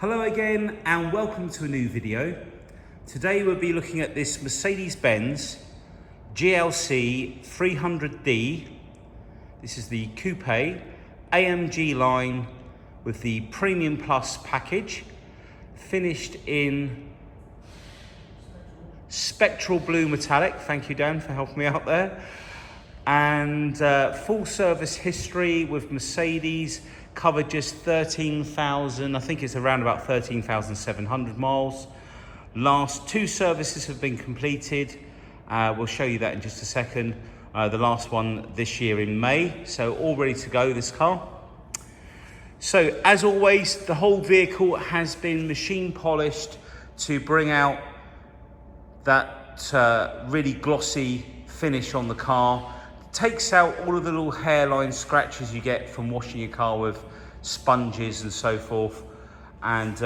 Hello again and welcome to a new video. Today we'll be looking at this Mercedes BENZ GLC 300d. This is the Coupe AMG line with the Premium Plus package, finished in Spectral blue metallic. Thank you, Dan, for helping me out there. And full service history with Mercedes, covered just 13,000, I think it's around about 13,700 miles. Last two services have been completed. We'll show you that in just a second. The last one this year in May, so all ready to go, this car. So as always, the whole vehicle has been machine polished to bring out that really glossy finish on the car. Takes out all of the little hairline scratches you get from washing your car with sponges and so forth, and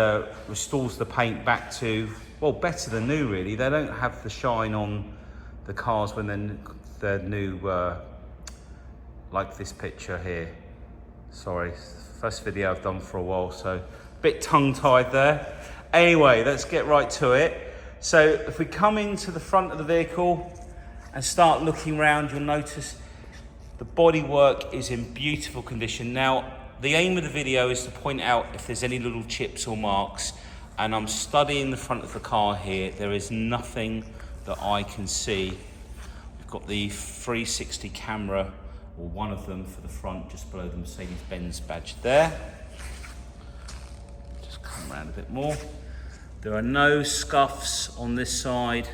restores the paint back to, well, better than new really. They don't have the shine on the cars when they're new, like this picture here. Sorry, first video I've done for a while, so a bit tongue-tied there. Anyway, let's get right to it. So if we come into the front of the vehicle and start looking around, you'll notice the bodywork is in beautiful condition. Now, the aim of the video is to point out if there's any little chips or marks, and I'm studying the front of the car here. There is nothing that I can see. We've got the 360 camera, or one of them for the front, just below the Mercedes-Benz badge there. Just come around a bit more. There are no scuffs on this side.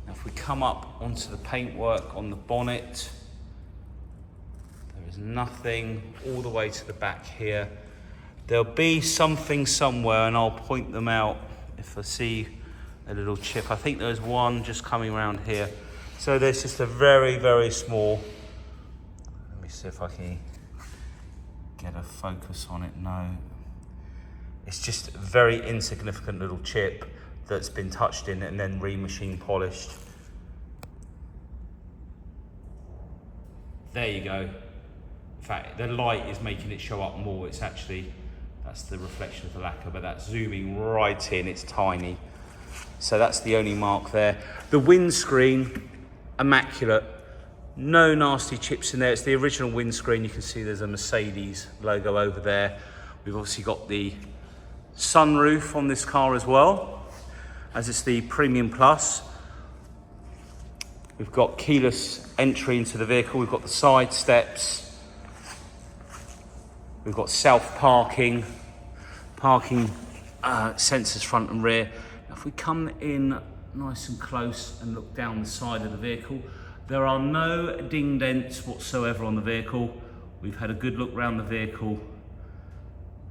Now if we come up onto the paintwork on the bonnet, there is nothing all the way to the back here. There'll be something somewhere and I'll point them out if I see a little chip. I think there's one just coming around here. So there's just a very, very small, let me see if I can get a focus on it. No. It's just a very insignificant little chip that's been touched in and then re-machine polished. There you go. In fact, the light is making it show up more. It's actually, that's the reflection of the lacquer, but that's zooming right in, it's tiny. So that's the only mark there. The windscreen, immaculate. No nasty chips in there. It's the original windscreen. You can see there's a Mercedes logo over there. We've obviously got the sunroof on this car as well, as it's the Premium Plus. We've got keyless entry into the vehicle. We've got the side steps. We've got self-parking, parking sensors front and rear. Now if we come in nice and close and look down the side of the vehicle, there are no ding dents whatsoever on the vehicle. We've had a good look around the vehicle.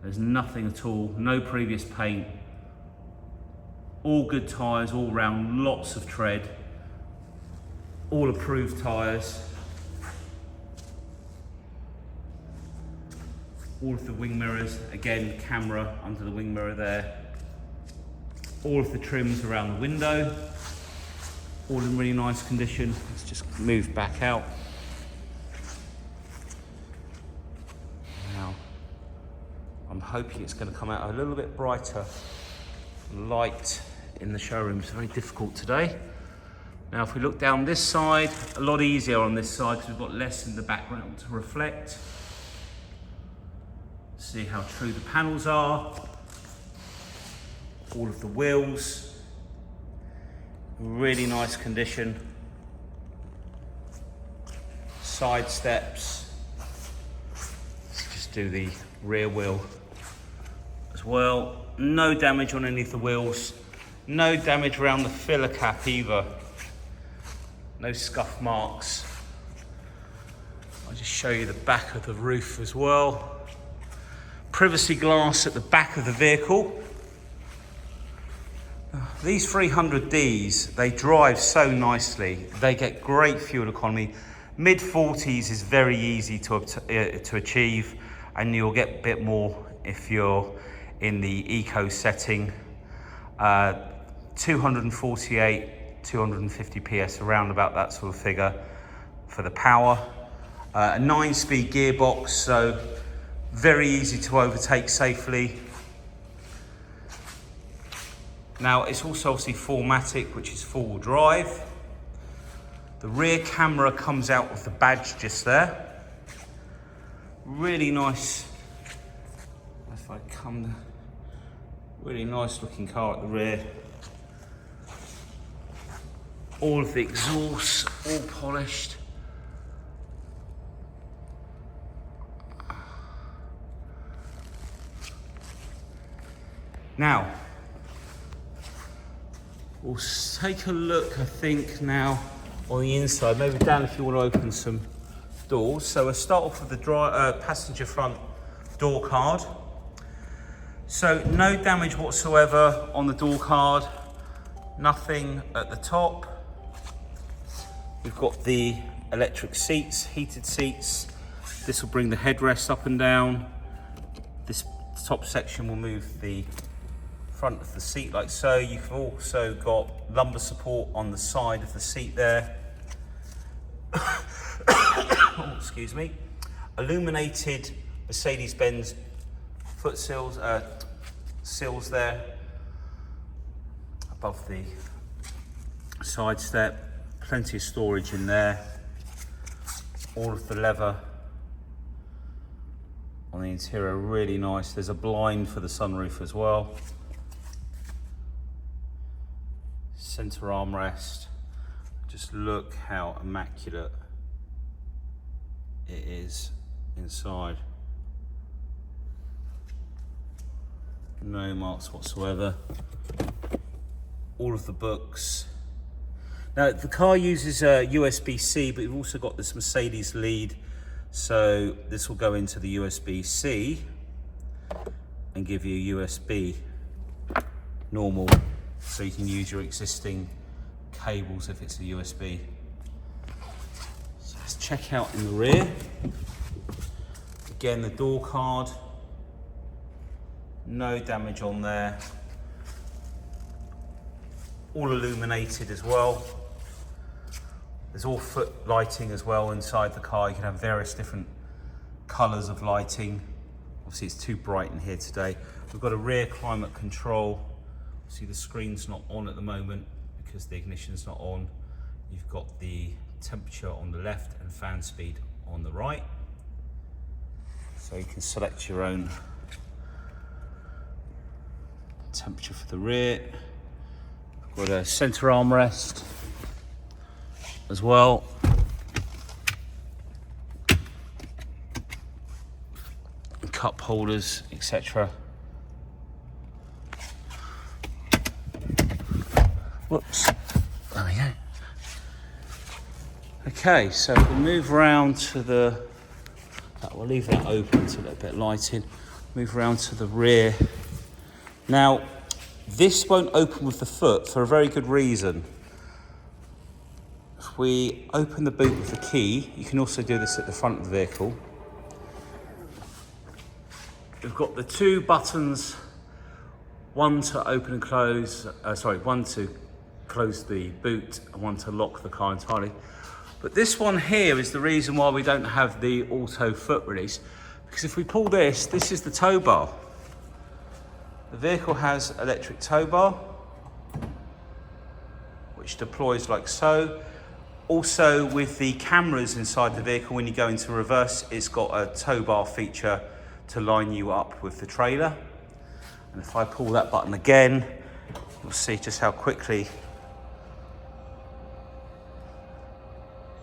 There's nothing at all, no previous paint. All good tyres all round, lots of tread. All approved tyres. All of the wing mirrors, again, camera under the wing mirror there. All of the trims around the window, all in really nice condition. Let's just move back out. Now, I'm hoping it's going to come out a little bit brighter. Light in the showroom is very difficult today. Now if we look down this side, a lot easier on this side because we've got less in the background to reflect. See how true the panels are. All of the wheels, really nice condition. Side steps. Let's just do the rear wheel as well. No damage on any of the wheels. No damage around the filler cap either. No scuff marks. I'll just show you the back of the roof as well. Privacy glass at the back of the vehicle. These 300Ds, they drive so nicely. They get great fuel economy. Mid-40s is very easy to achieve, and you'll get a bit more if you're in the eco setting. 248, 250 PS, around about that sort of figure for the power. A 9-speed gearbox, so very easy to overtake safely. Now it's also obviously 4MATIC, which is 4-wheel drive. The rear camera comes out with the badge just there. Really nice. If I come, really nice looking car at the rear. All of the exhausts, all polished. Now, we'll take a look, I think, now on the inside. Maybe Dan, if you want to open some doors. So we'll start off with the passenger front door card. So no damage whatsoever on the door card, nothing at the top. We've got the electric seats, heated seats. This will bring the headrest up and down. This top section will move the front of the seat like so. You've also got lumbar support on the side of the seat there. Oh, excuse me. Illuminated Mercedes BENZ foot sills, sills there above the side step. Plenty of storage in there. All of the leather on the interior, really nice. There's a blind for the sunroof as well. Center armrest. Just look how immaculate it is inside. No marks whatsoever. All of the books. Now the car uses USB-C, but we've also got this Mercedes lead. So this will go into the USB-C and give you USB normal. So you can use your existing cables if it's a USB. So let's check out in the rear. Again, the door card. No damage on there. All illuminated as well. There's all foot lighting as well inside the car. You can have various different colours of lighting. Obviously it's too bright in here today. We've got a rear climate control. See, the screen's not on at the moment because the ignition's not on. You've got the temperature on the left and fan speed on the right. So you can select your own temperature for the rear. We've got a center armrest as well. Cup holders, etc. Whoops, there we go. Okay, so we'll move around to the, we'll leave that open to let a bit of light in. Move around to the rear. Now, this won't open with the foot for a very good reason. If we open the boot with the key, you can also do this at the front of the vehicle. We've got the two buttons, one to open and close, one to close the boot and one to lock the car entirely. But this one here is the reason why we don't have the auto foot release, because if we pull this, this is the tow bar. The vehicle has electric tow bar, which deploys like so. Also with the cameras inside the vehicle, when you go into reverse, it's got a tow bar feature to line you up with the trailer. And if I pull that button again, you'll see just how quickly.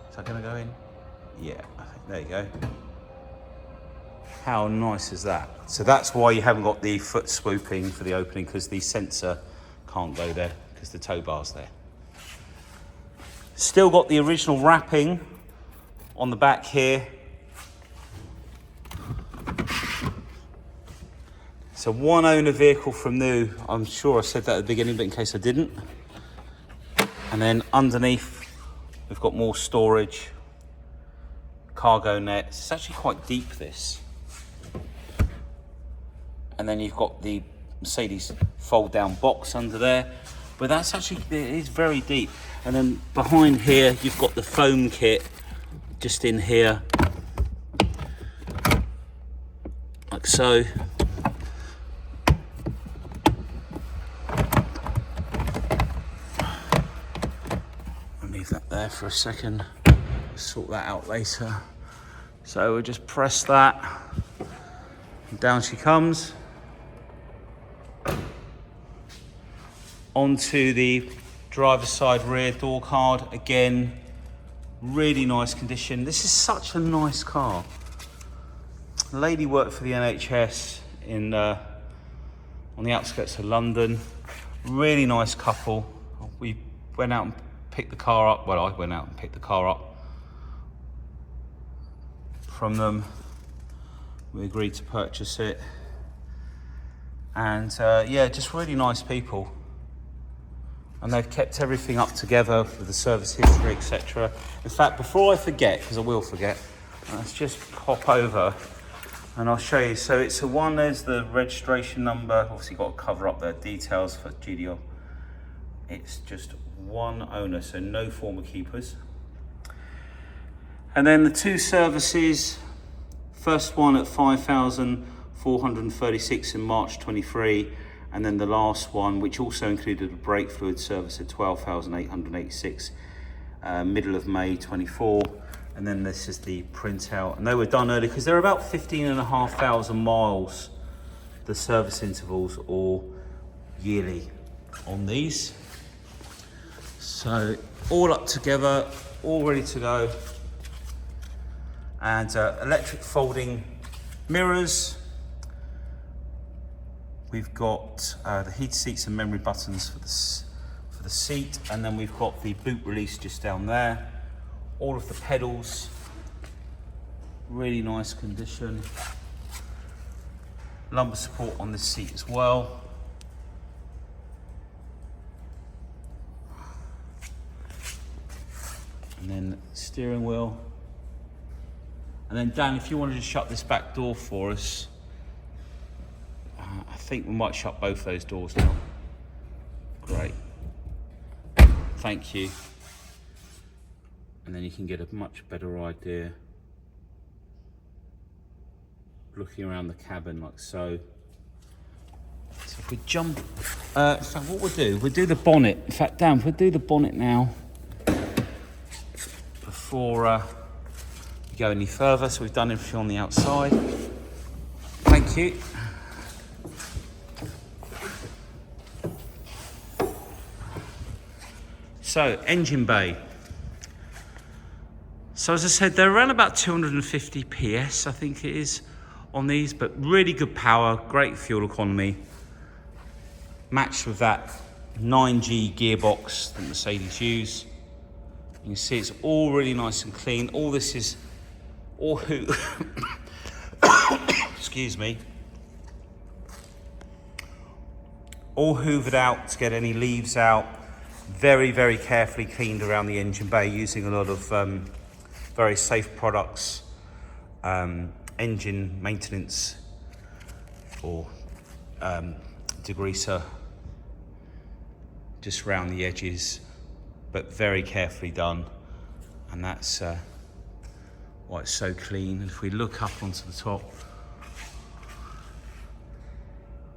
Is that going to go in? Yeah, I think, there you go. How nice is that? So that's why you haven't got the foot swooping for the opening, because the sensor can't go there because the tow bar's there. Still got the original wrapping on the back here. It's a one owner vehicle from new. I'm sure I said that at the beginning, but in case I didn't. And then underneath, we've got more storage, cargo net. It's actually quite deep, this. And then you've got the Mercedes fold down box under there. But that's actually, it is very deep. And then behind here, you've got the foam kit just in here, like so. leave that there for a second. Sort that out later. So we'll just press that. And down she comes. Onto the driver's side rear door card. Again, really nice condition. This is such a nice car. The lady worked for the NHS in on the outskirts of London. Really nice couple. We went out and picked the car up. Well, I went out and picked the car up from them. We agreed to purchase it. And yeah, just really nice people. And they've kept everything up together with the service history, etc. In fact, before I forget, because I will forget, let's just pop over and I'll show you. So it's a one, there's the registration number. Obviously got to cover up the details for GDL. It's just one owner, so no former keepers. And then the two services, first one at 5,436 in March 23, and then the last one, which also included a brake fluid service at 12,886, middle of May 24. And then this is the printout. And they were done early because they're about 15,500 miles, the service intervals, or yearly on these. So all up together, all ready to go. And electric folding mirrors. We've got the heated seats and memory buttons for the seat, and then we've got the boot release just down there. All of the pedals, really nice condition. Lumbar support on this seat as well. And then steering wheel. And then Dan, if you wanted to shut this back door for us, I think we might shut both those doors now. Great. Thank you. And then you can get a much better idea looking around the cabin like so. So if we jump, in fact what we'll do the bonnet. In fact, Dan, we'll do the bonnet now before we go any further. So we've done everything on the outside. Thank you. So, engine bay. So as I said, they're around about 250 PS, I think it is, on these, but really good power, great fuel economy, matched with that 9G gearbox that Mercedes use. You can see it's all really nice and clean. All this is all excuse me, all hoovered out to get any leaves out. Very, very carefully cleaned around the engine bay using a lot of very safe products, engine maintenance or degreaser just around the edges, but very carefully done. And that's why it's so clean. And if we look up onto the top,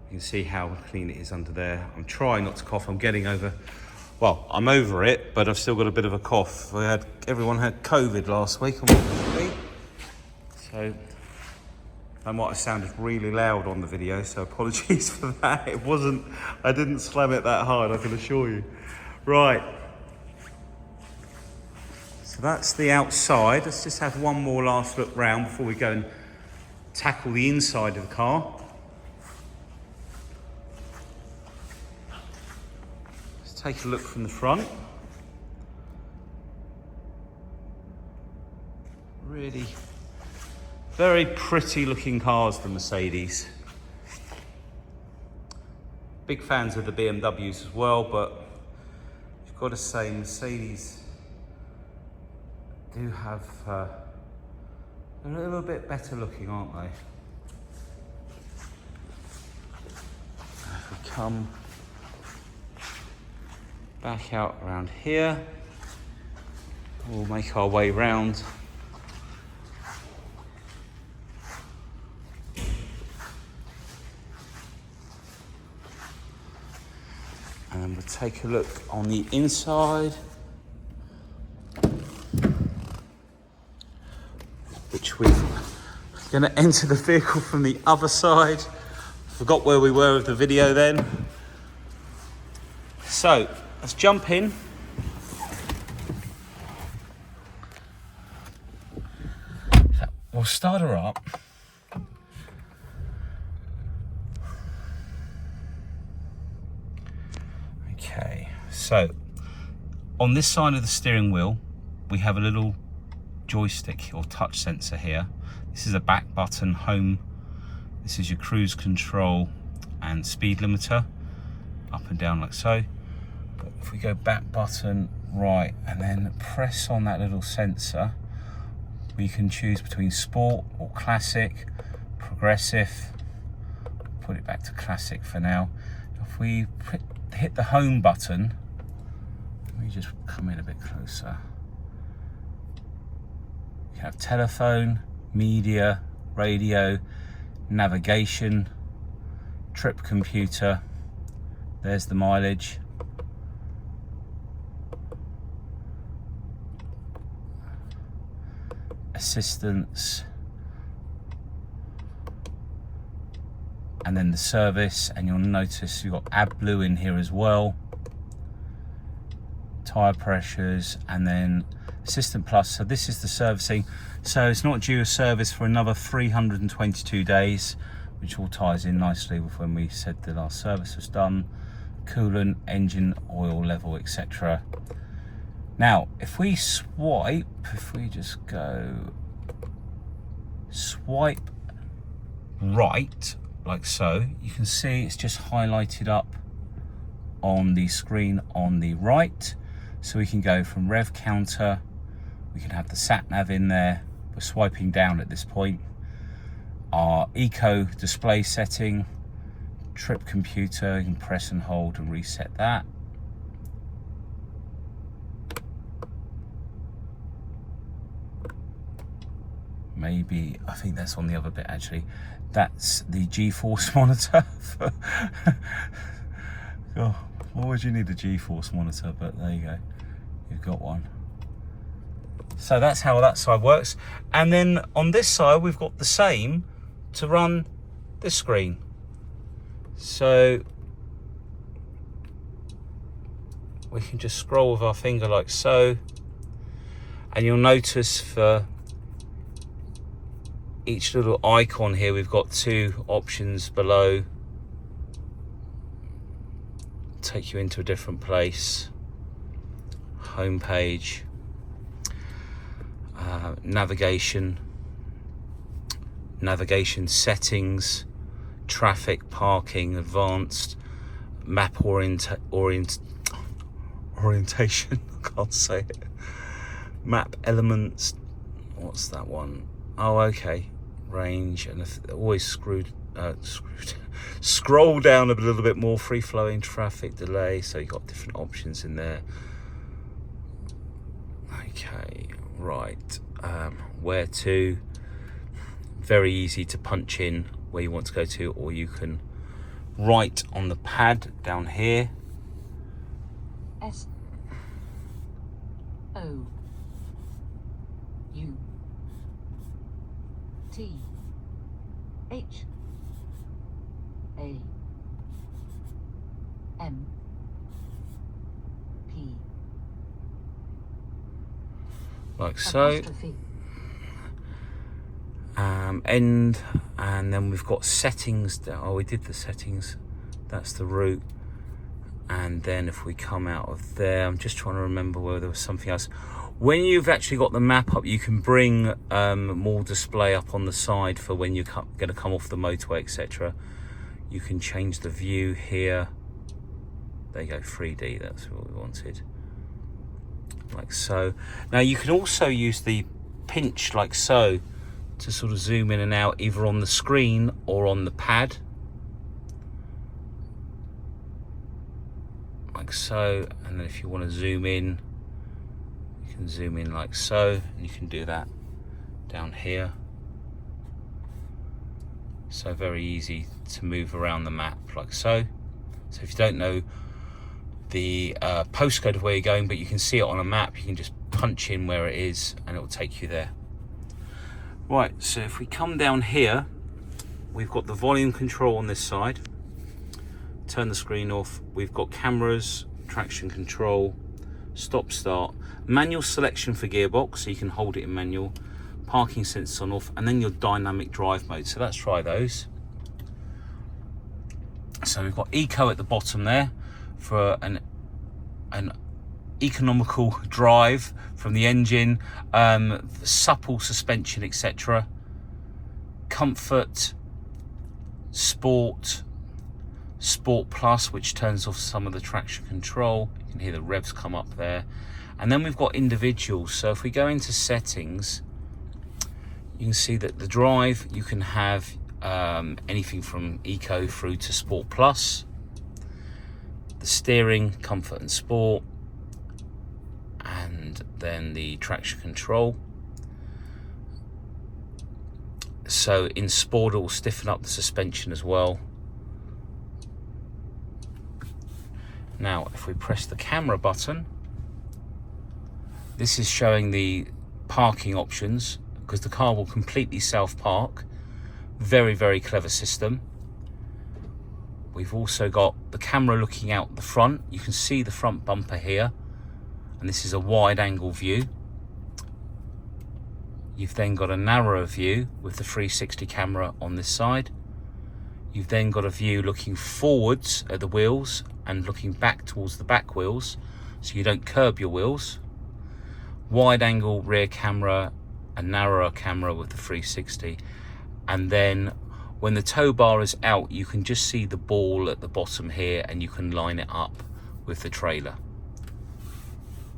you can see how clean it is under there. I'm trying not to cough. I'm getting over, well, I'm over it, but I've still got a bit of a cough. Everyone had COVID last week, unfortunately. So that might have sounded really loud on the video, so apologies for that. I didn't slam it that hard, I can assure you. Right. So that's the outside. Let's just have one more last look round before we go and tackle the inside of the car. Take a look from the front. Really very pretty looking cars, the Mercedes. Big fans of the BMWs as well, but you've got to say Mercedes do have they're a little bit better looking, aren't they? If we come back out around here, we'll make our way round. And then we'll take a look on the inside. Gonna enter the vehicle from the other side. Forgot where we were with the video then. So, let's jump in. We'll start her up. Okay, so on this side of the steering wheel, we have a little joystick or touch sensor here. This is a back button, home. This is your cruise control and speed limiter, up and down like so. But if we go back button, right, and then press on that little sensor, we can choose between sport or classic, progressive. Put it back to classic for now. If we hit the home button, let me just come in a bit closer. You have telephone, media, radio, navigation, trip computer. There's the mileage. Assistance. And then the service, and you'll notice you've got AdBlue in here as well. Tire pressures, and then Assistant Plus. So this is the servicing. So it's not due a service for another 322 days, which all ties in nicely with when we said the last service was done. Coolant, engine oil level, etc. Now, if we swipe, if we just go swipe right, like so, you can see it's just highlighted up on the screen on the right. So we can go from rev counter, we can have the sat nav in there. We're swiping down at this point. Our eco display setting, trip computer, you can press and hold and reset that. Maybe, I think that's on the other bit actually. That's the G-force monitor. Oh, why would you need a G-force monitor? But there you go, you've got one. So that's how that side works. And then on this side, we've got the same to run this screen. So we can just scroll with our finger like so. And you'll notice for each little icon here, we've got two options below. Take you into a different place. Home page. Navigation settings, traffic, parking, advanced, map orientation, I can't say it. Map elements, what's that one? Oh, okay, range, and always scroll down a little bit more, free flowing traffic, delay, so you've got different options in there. Okay, right, where to, very easy to punch in where you want to go to, or you can write on the pad down here. S O U T H A M P, like so. End, and then we've got settings. Oh, we did the settings. That's the route. And then if we come out of there, I'm just trying to remember whether there was something else. When you've actually got the map up, you can bring more display up on the side for when you're going to come off the motorway, etc. You can change the view here. There you go, 3D, that's what we wanted. Like so. Now you can also use the pinch like so to sort of zoom in and out either on the screen or on the pad. Like so, and then if you want to zoom in, you can zoom in like so, and you can do that down here. So very easy to move around the map like so. So if you don't know the postcode of where you're going, but you can see it on a map, you can just punch in where it is and it will take you there. Right, so if we come down here, we've got the volume control on this side. Turn the screen off. We've got cameras, traction control, stop start, manual selection for gearbox, so you can hold it in manual, parking sensors on off, and then your dynamic drive mode. So let's try those. So we've got eco at the bottom there for an economical drive from the engine, supple suspension, etc. Comfort, sport, sport plus, which turns off some of the traction control. You can hear the revs come up there. And then we've got individuals. So if we go into settings, you can see that the drive, you can have anything from eco through to sport plus. The steering, comfort and sport, and then the traction control. So in sport, it will stiffen up the suspension as well. Now if we press the camera button, this is showing the parking options, because the car will completely self-park. Very, very clever system. We've also got the camera looking out the front. You can see the front bumper here, and this is a wide angle view. You've then got a narrower view with the 360 camera on this side. You've then got a view looking forwards at the wheels and looking back towards the back wheels, so you don't curb your wheels. Wide angle rear camera, a narrower camera with the 360. And then when the tow bar is out, you can just see the ball at the bottom here, and you can line it up with the trailer.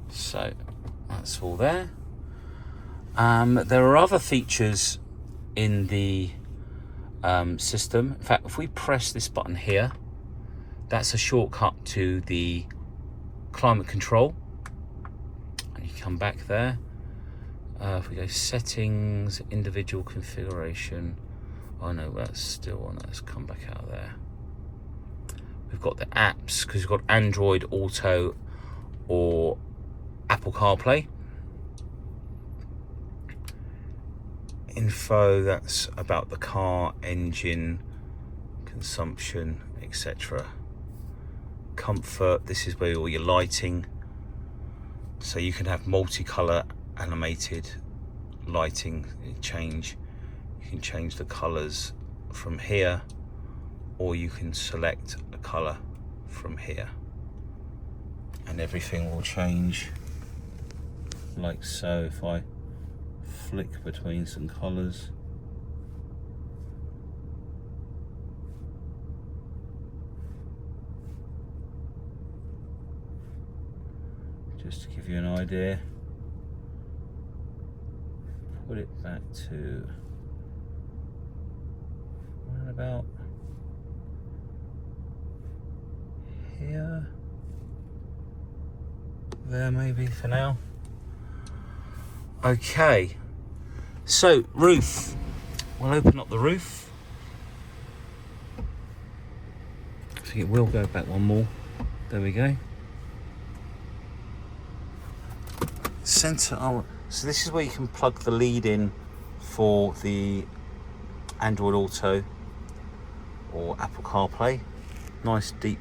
So that's all there. There are other features in the system. In fact, if we press this button here, that's a shortcut to the climate control. And you come back there. If we go settings, individual configuration. Oh no, that's still on. Let's come back out of there. We've got the apps, because we've got Android Auto or Apple CarPlay. Info, that's about the car, engine, consumption, etc. Comfort, this is where all your lighting. So you can have multicolour animated lighting change. You can change the colours from here, or you can select a colour from here, and everything will change like so. If I flick between some colours, just to give you an idea. Put it back to around about here, there maybe for now. Okay, so roof, we'll open up the roof. I think it will go back one more. There we go. Center. So this is where you can plug the lead in for the Android Auto or Apple CarPlay. Nice deep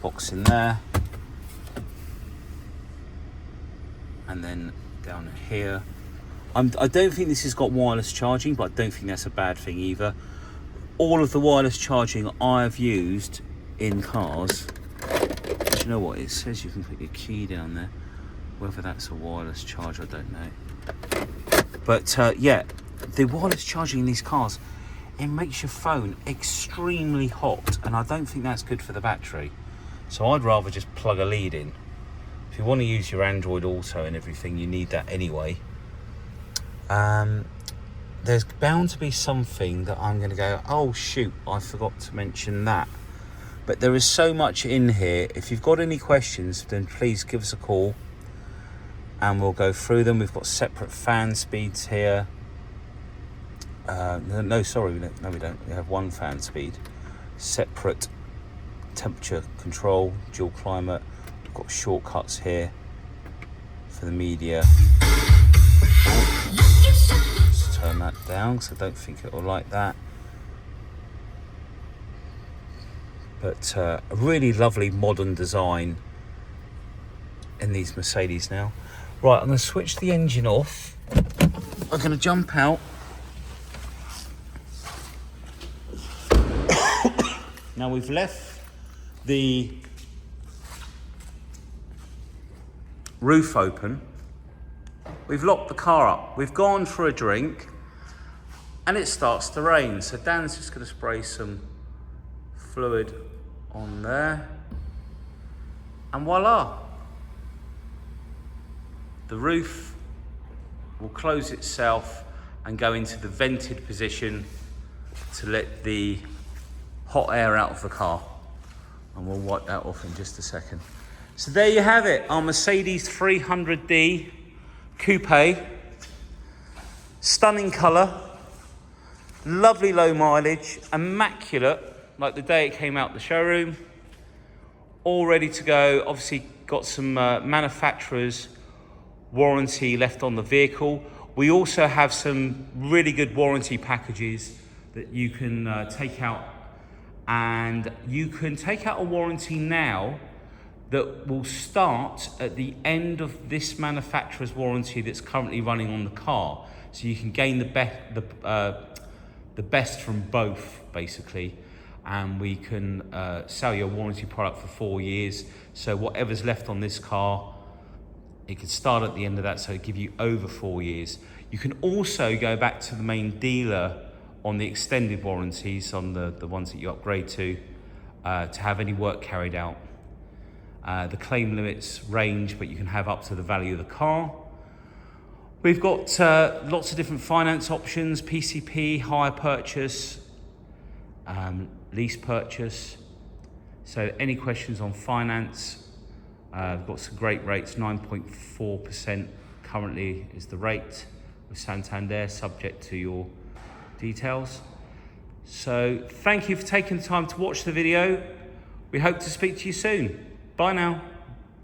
box in there. And then down here. I don't think this has got wireless charging, but I don't think that's a bad thing either. All of the wireless charging I've used in cars, do you know what? It says you can put your key down there. Whether that's a wireless charger, I don't know. But yeah, the wireless charging in these cars, it makes your phone extremely hot, and I don't think that's good for the battery. So I'd rather just plug a lead in. If you want to use your Android Auto and everything, you need that anyway. There's bound to be something that I'm going to go, oh shoot, I forgot to mention that. But there is so much in here. If you've got any questions, then please give us a call and we'll go through them. We've got separate fan speeds here. No, sorry, we don't. We have one fan speed. Separate temperature control, dual climate. We've got shortcuts here for the media. turn that down because I don't think it will like that. But a really lovely modern design in these Mercedes now. Right, I'm going to switch the engine off. I'm going to jump out. Now we've left the roof open. We've locked the car up. We've gone for a drink and it starts to rain. So Dan's just going to spray some fluid on there. And voila. The roof will close itself and go into the vented position to let the hot air out of the car. And we'll wipe that off in just a second. So there you have it, our Mercedes 300d Coupe. Stunning colour, lovely low mileage, immaculate, like the day it came out the showroom. All ready to go. Obviously got some manufacturer's warranty left on the vehicle. We also have some really good warranty packages that you can take out, and you can take out a warranty now that will start at the end of this manufacturer's warranty that's currently running on the car. So you can gain the best from both, basically. And we can sell your warranty product for 4 years. So whatever's left on this car, it could start at the end of that, so it'll give you over 4 years. You can also go back to the main dealer on the extended warranties, on the ones that you upgrade to have any work carried out. The claim limits range, but you can have up to the value of the car. We've got lots of different finance options: PCP, hire purchase, lease purchase. So any questions on finance, we've got some great rates. 9.4% currently is the rate with Santander, subject to your details. So thank you for taking the time to watch the video. We hope to speak to you soon. Bye now.